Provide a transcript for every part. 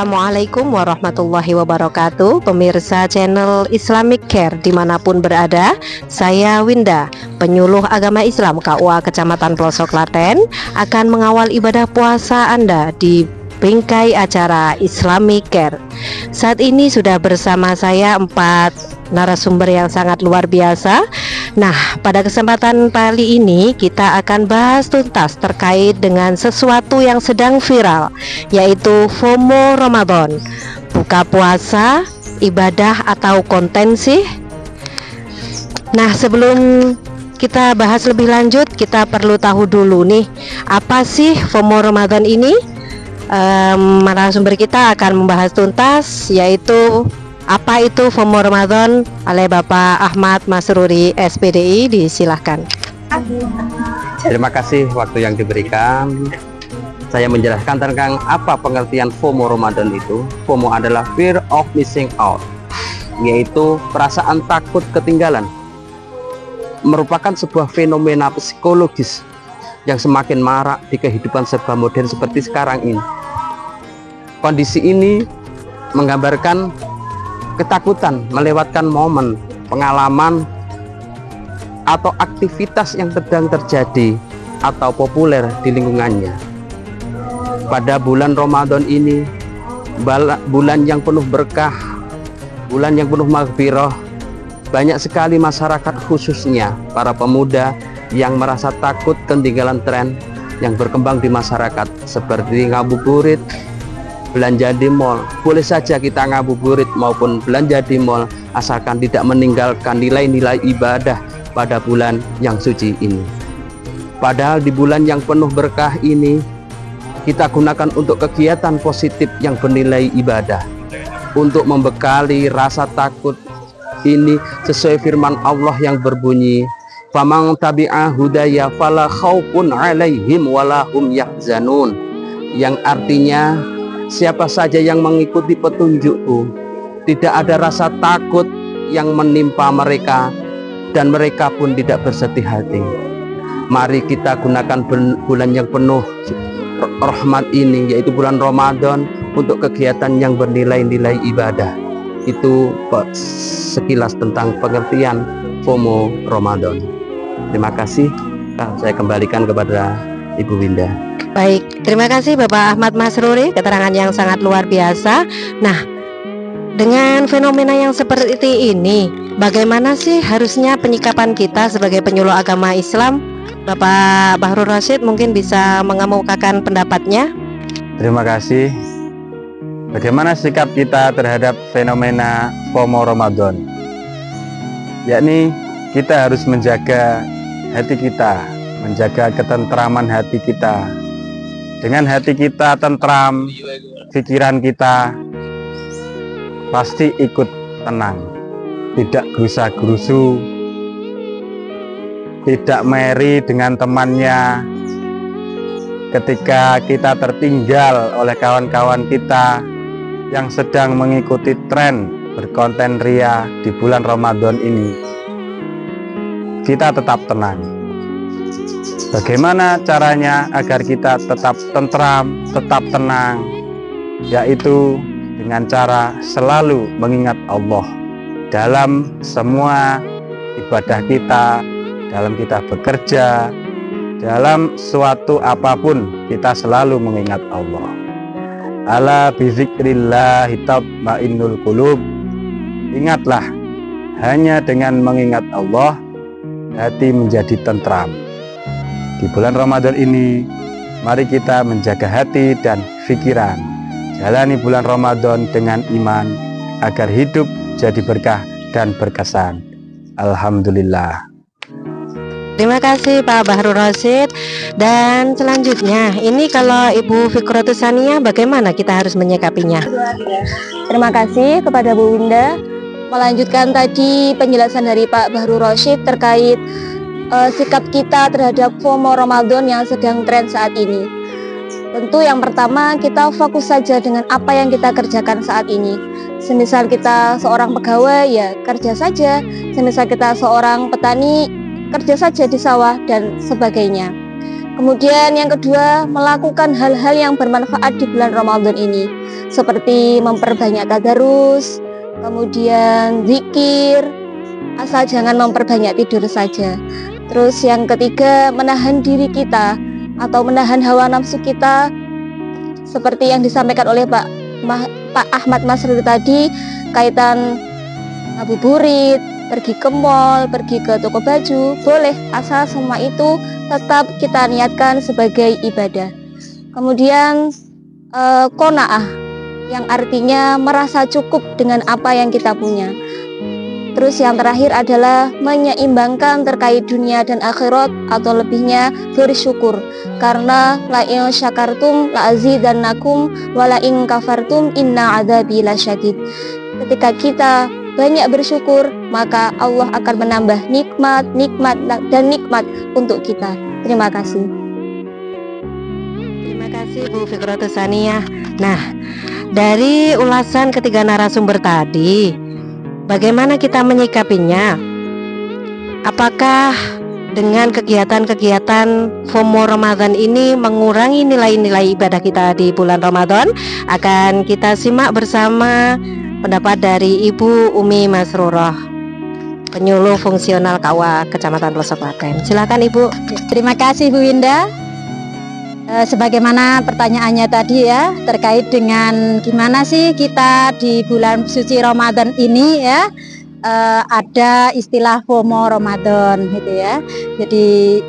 Assalamualaikum warahmatullahi wabarakatuh. Pemirsa channel Islamic Care dimanapun berada, saya Winda, penyuluh agama Islam KUA Kecamatan Pelosok Klaten, akan mengawal ibadah puasa Anda di bingkai acara Islamic Care. Saat ini sudah bersama saya 4 narasumber yang sangat luar biasa. Nah, pada kesempatan kali ini kita akan bahas tuntas terkait dengan sesuatu yang sedang viral, yaitu FOMO Ramadan. Buka puasa, ibadah atau konten sih? Nah, sebelum kita bahas lebih lanjut, kita perlu tahu dulu nih, apa sih FOMO Ramadan ini? Narasumber kita akan membahas tuntas, yaitu apa itu FOMO Ramadan oleh Bapak Ahmad Masruri SPDI. Disilahkan. Terima kasih waktu yang diberikan. Saya menjelaskan tentang apa pengertian FOMO Ramadan itu. FOMO adalah fear of missing out, yaitu perasaan takut ketinggalan. Merupakan sebuah fenomena psikologis yang semakin marak di kehidupan serba modern seperti sekarang ini. Kondisi ini menggambarkan ketakutan melewatkan momen, pengalaman, atau aktivitas yang sedang terjadi atau populer di lingkungannya. Pada bulan Ramadan ini, bulan yang penuh berkah, bulan yang penuh maghfirah, banyak sekali masyarakat, khususnya para pemuda, yang merasa takut ketinggalan tren yang berkembang di masyarakat, seperti ngabuburit, belanja di mall. Boleh saja kita ngabuburit maupun belanja di mall, asalkan tidak meninggalkan nilai-nilai ibadah pada bulan yang suci ini. Padahal di bulan yang penuh berkah ini, kita gunakan untuk kegiatan positif yang bernilai ibadah, untuk membekali rasa takut ini sesuai firman Allah yang berbunyi, "Faman tabi'a hudaya fala khaufun 'alaihim wala hum yahzanun," yang artinya, siapa saja yang mengikuti petunjukku, tidak ada rasa takut yang menimpa mereka, dan mereka pun tidak bersedih hati. Mari kita gunakan bulan yang penuh rahmat ini, yaitu bulan Ramadan, untuk kegiatan yang bernilai-nilai ibadah. Itu sekilas tentang pengertian FOMO Ramadan. Terima kasih. Saya kembalikan kepada Ibu Winda. Baik, terima kasih Bapak Ahmad Masruri, keterangan yang sangat luar biasa. Nah, dengan fenomena yang seperti ini, bagaimana sih harusnya penyikapan kita sebagai penyuluh agama Islam? Bapak Bahrul Rasyid mungkin bisa mengemukakan pendapatnya. Terima kasih. Bagaimana sikap kita terhadap fenomena FOMO Ramadan? Yakni kita harus menjaga hati kita, menjaga ketentraman hati kita. Dengan hati kita tentram, pikiran kita pasti ikut tenang, tidak gerusa-gerusu, tidak meri dengan temannya. Ketika kita tertinggal oleh kawan-kawan kita yang sedang mengikuti tren berkonten ria di bulan Ramadan ini, kita tetap tenang. Bagaimana caranya agar kita tetap tentram, tetap tenang? Yaitu dengan cara selalu mengingat Allah dalam semua ibadah kita, dalam kita bekerja, dalam suatu apapun kita selalu mengingat Allah. Ala bizikrillahi tatma'innul qulub. Ingatlah, hanya dengan mengingat Allah hati menjadi tentram. Di bulan Ramadan ini, mari kita menjaga hati dan pikiran. Jalani bulan Ramadan dengan iman, agar hidup jadi berkah dan berkesan. Alhamdulillah. Terima kasih Pak Bahrul Rasyid. Dan selanjutnya, ini kalau Ibu Fikratus Saniyah, bagaimana kita harus menyikapinya? Terima kasih kepada Bu Winda. Melanjutkan tadi penjelasan dari Pak Bahrul Rasyid terkait sikap kita terhadap FOMO Ramadan yang sedang tren saat ini. Tentu yang pertama, kita fokus saja dengan apa yang kita kerjakan saat ini. Semisal kita seorang pegawai, ya kerja saja. Semisal kita seorang petani, kerja saja di sawah dan sebagainya. Kemudian yang kedua, melakukan hal-hal yang bermanfaat di bulan Ramadan ini, seperti memperbanyak tadarus, kemudian zikir, asal jangan memperbanyak tidur saja. Terus yang ketiga, menahan diri kita atau menahan hawa nafsu kita, seperti yang disampaikan oleh Pak Ahmad Masrur tadi, kaitan ngabuburit, pergi ke mall, pergi ke toko baju, boleh, asal semua itu tetap kita niatkan sebagai ibadah. Kemudian qanaah, yang artinya merasa cukup dengan apa yang kita punya. Terus yang terakhir adalah menyeimbangkan terkait dunia dan akhirat, atau lebihnya bersyukur, karena la in syakartum la azidannakum wa la in kafartum inna adzabi lasyadid. Ketika kita banyak bersyukur, maka Allah akan menambah nikmat untuk kita. Terima kasih. Terima kasih Bu Fikratus Saniyah. Nah, dari ulasan ketiga narasumber tadi, bagaimana kita menyikapinya? Apakah dengan kegiatan-kegiatan FOMO Ramadan ini mengurangi nilai-nilai ibadah kita di bulan Ramadan? Akan kita simak bersama pendapat dari Ibu Umi Masrurah, penyuluh fungsional KUA Kecamatan Pelosok Klaten. Silakan Ibu. Terima kasih Bu Winda. Sebagaimana pertanyaannya tadi ya, terkait dengan gimana sih kita di bulan suci Ramadan ini ya, ada istilah FOMO Ramadan gitu ya. Jadi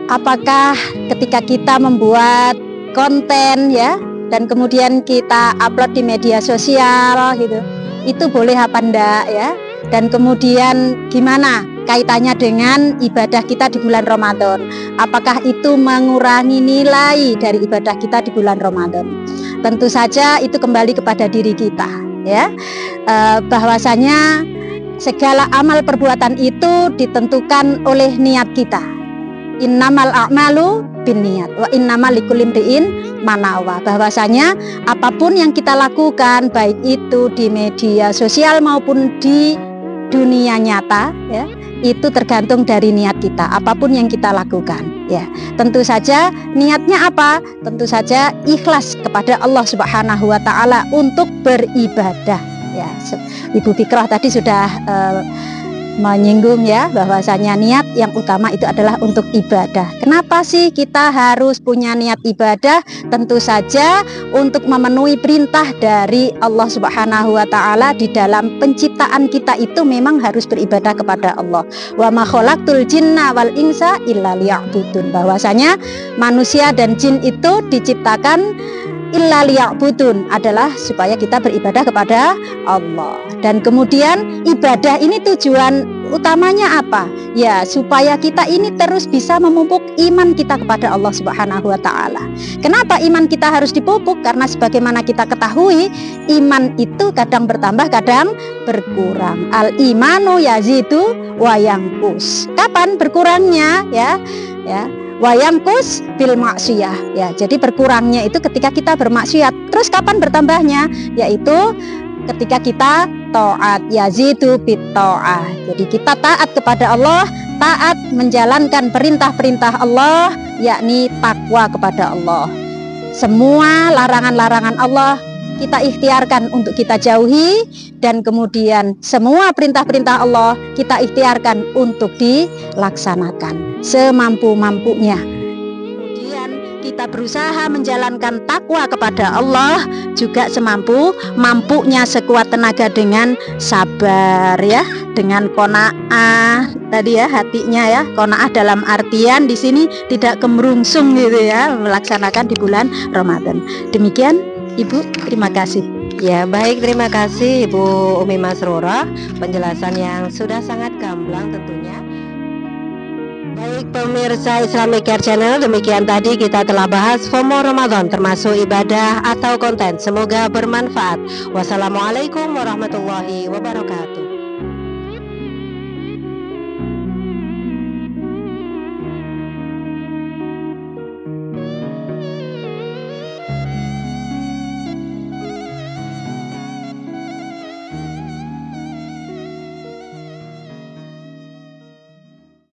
apakah ketika kita membuat konten ya, dan kemudian kita upload di media sosial gitu, itu boleh apa enggak ya? Dan kemudian gimana kaitannya dengan ibadah kita di bulan Ramadan? Apakah itu mengurangi nilai dari ibadah kita di bulan Ramadan? Tentu saja itu kembali kepada diri kita ya. Bahwasanya segala amal perbuatan itu ditentukan oleh niat kita. Innamal a'malu binniyat wa innamal likulli imri'in ma nawa. Bahwasanya apapun yang kita lakukan, baik itu di media sosial maupun di dunia nyata ya, itu tergantung dari niat kita, apapun yang kita lakukan ya. Tentu saja niatnya apa? Tentu saja ikhlas kepada Allah Subhanahu wa taala untuk beribadah ya. Ibu Fikrah tadi sudah menyinggung ya, bahwasanya niat yang utama itu adalah untuk ibadah. Kenapa sih kita harus punya niat ibadah? Tentu saja untuk memenuhi perintah dari Allah Subhanahu wa taala. Di dalam penciptaan kita itu memang harus beribadah kepada Allah. Wa ma khalaqtul jinna wal insa illa liya'budun. Bahwasanya manusia dan jin itu diciptakan illa liya'budun, adalah supaya kita beribadah kepada Allah. Dan kemudian ibadah ini tujuan utamanya apa? Ya, supaya kita ini terus bisa memupuk iman kita kepada Allah Subhanahu wa taala. Kenapa iman kita harus dipupuk? Karena sebagaimana kita ketahui, iman itu kadang bertambah, kadang berkurang. Al imanu yazidu wa yanqus. Kapan berkurangnya ya? Ya. Wayamkus bil maksiyah ya. Jadi berkurangnya itu ketika kita bermaksiat. Terus kapan bertambahnya? Yaitu ketika kita taat, yazidu bit ta'ah. Jadi kita taat kepada Allah, taat menjalankan perintah-perintah Allah, yakni takwa kepada Allah. Semua larangan-larangan Allah kita ikhtiarkan untuk kita jauhi, dan kemudian semua perintah-perintah Allah kita ikhtiarkan untuk dilaksanakan semampu-mampunya. Kemudian kita berusaha menjalankan takwa kepada Allah juga semampu-mampunya, sekuat tenaga dengan sabar ya, dengan qanaah tadi ya, hatinya ya, qanaah dalam artian di sini tidak kemerungsung gitu ya, melaksanakan di bulan Ramadan. Demikian Ibu, terima kasih. Ya baik, terima kasih Ibu Umi Masrurah, penjelasan yang sudah sangat gamblang tentunya. Baik pemirsa Islamic Care Channel, demikian tadi kita telah bahas FOMO Ramadan termasuk ibadah atau konten. Semoga bermanfaat. Wassalamualaikum warahmatullahi wabarakatuh.